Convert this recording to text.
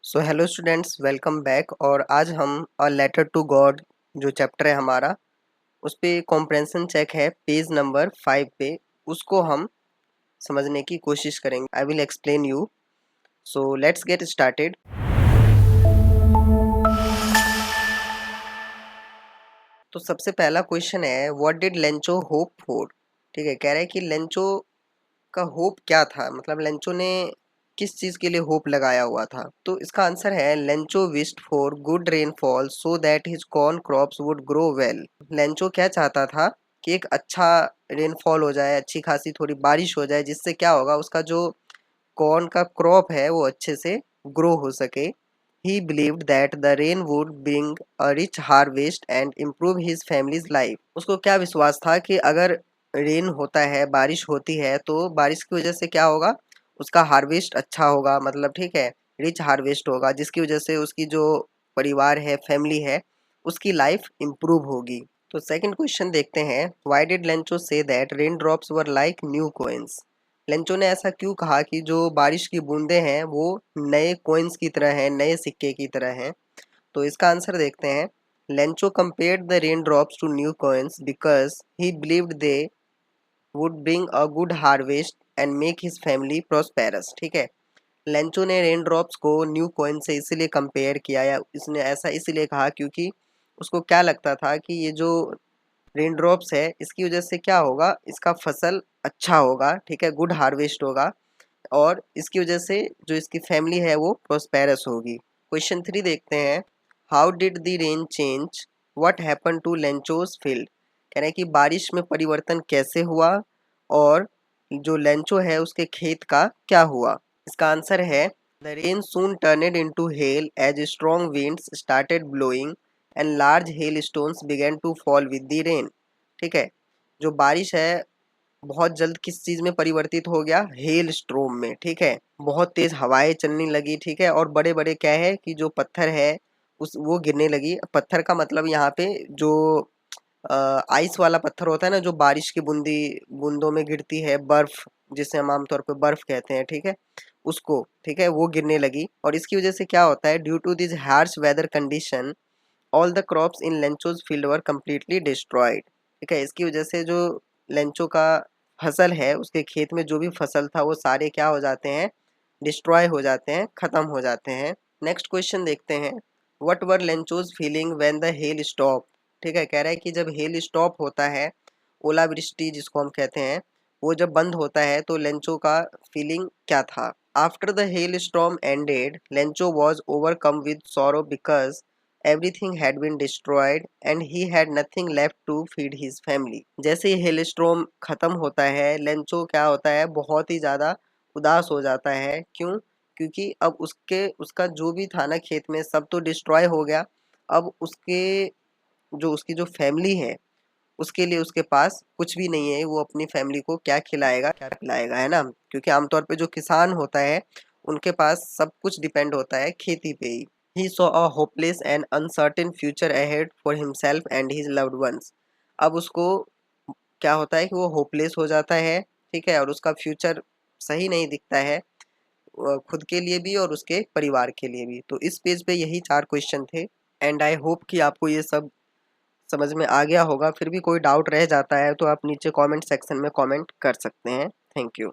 So hello students, welcome back. और आज हम अ लेटर टू गॉड जो चैप्टर है हमारा, उस पे कॉम्प्रहेंशन चेक है पेज नंबर 5 पे। उसको हम समझने की कोशिश करेंगे। I will explain you. So let's get started. तो सबसे पहला क्वेश्चन है, what did Lencho hope for. ठीक है, कह रहा है कि लेंचो का होप क्या था, मतलब लेंचो ने किस चीज के लिए होप लगाया हुआ था। तो इसका आंसर है Lencho wished for good rainfall so that his corn crops would grow well. Lencho क्या चाहता था कि एक अच्छा रेनफॉल हो जाए, अच्छी खासी थोड़ी बारिश हो जाए, जिससे क्या होगा, उसका जो कॉर्न का क्रॉप है वो अच्छे से ग्रो हो सके। He believed that the rain would bring a rich harvest and improve his family's life. उसको क्या विश्वास था कि अगर रेन होता है, बारिश होती है, तो बारिश की वजह से क्या होगा, उसका हार्वेस्ट अच्छा होगा, मतलब ठीक है, रिच हार्वेस्ट होगा, जिसकी वजह से उसकी जो परिवार है, फैमिली है, उसकी लाइफ इम्प्रूव होगी। तो सेकंड क्वेश्चन देखते हैं, why did Lencho say that rain drops were like new coins. Lencho ने ऐसा क्यों कहा कि जो बारिश की बूंदें हैं वो नए कॉइन्स की तरह हैं, नए सिक्के की तरह हैं। तो इसका आंसर देखते हैं, Lencho compared the rain drops to new coins because he believed they would bring a good harvest and make his family prosperous. ठीक है, लेंचो ने रेन ड्रॉप्स को न्यू कॉइन से इसीलिए कंपेयर किया, या इसने ऐसा इसीलिए कहा क्योंकि उसको क्या लगता था कि ये जो रेन ड्रॉप्स है, इसकी वजह से क्या होगा, इसका फसल अच्छा होगा, ठीक है, गुड हार्वेस्ट होगा, और इसकी वजह से जो इसकी फैमिली है वो प्रोस्पेरस होगी। क्वेश्चन 3 देखते हैं, how did the rain change what happen to Lencho's field. कह रहे हैं कि बारिश में परिवर्तन कैसे हुआ और जो लेंचो है उसके खेत का क्या हुआ। इसका आंसर है, the rain soon turned into hail as strong winds started blowing and large hail stones began to fall with the rain. ठीक है, जो बारिश है बहुत जल्द किस चीज में परिवर्तित हो गया, हेल स्ट्रोम में। ठीक है, बहुत तेज हवाएं चलने लगी, ठीक है, और बड़े बड़े क्या है कि जो पत्थर है उस वो गिरने लगी। पत्थर का मतलब यहाँ पे जो आइस वाला पत्थर होता है ना, जो बारिश की बूंदों में गिरती है, बर्फ, जिसे हम आमतौर पे बर्फ कहते हैं, ठीक है, उसको, ठीक है, वो गिरने लगी। और इसकी वजह से क्या होता है, due to this harsh weather condition all the crops in Lencho's field were completely destroyed. ठीक है, इसकी वजह से जो लेंचो का फसल है, उसके खेत में जो भी फसल था वो सारे क्या हो जाते हैं, डिस्ट्रॉय हो जाते हैं, खत्म हो जाते हैं। नेक्स्ट क्वेश्चन देखते हैं, what were Lencho's feeling when the hell stop. ठीक है, कह रहा है कि जब हेल स्टॉप होता है, ओलावृष्टि जिसको हम कहते हैं, वो जब बंद होता है तो लेंचो का फीलिंग क्या था। After the hail storm ended Lencho was overcome with sorrow because everything had been destroyed and he had nothing left to feed his family. जैसे ही हेल स्टॉर्म खत्म होता है, लेंचो क्या होता है, बहुत ही ज़्यादा उदास हो जाता है। क्यों? क्योंकि अब उसका जो भी था ना खेत में, सब तो डिस्ट्रॉय हो गया। अब उसकी जो फैमिली है, उसके लिए उसके पास कुछ भी नहीं है। वो अपनी फैमिली को क्या खिलाएगा, क्या पिलाएगा, है ना। क्योंकि आमतौर पे जो किसान होता है, उनके पास सब कुछ डिपेंड होता है खेती पे ही। He saw a hopeless and uncertain future ahead for himself and his loved ones. अब उसको क्या होता है कि वो होपलेस हो जाता है, ठीक है, और उसका फ्यूचर सही नहीं दिखता है, खुद के लिए भी और उसके परिवार के लिए भी। तो इस पेज पे यही 4 क्वेश्चन थे, एंड आई होप कि आपको ये सब समझ में आ गया होगा। फिर भी कोई डाउट रह जाता है तो आप नीचे कमेंट सेक्शन में कमेंट कर सकते हैं। Thank you.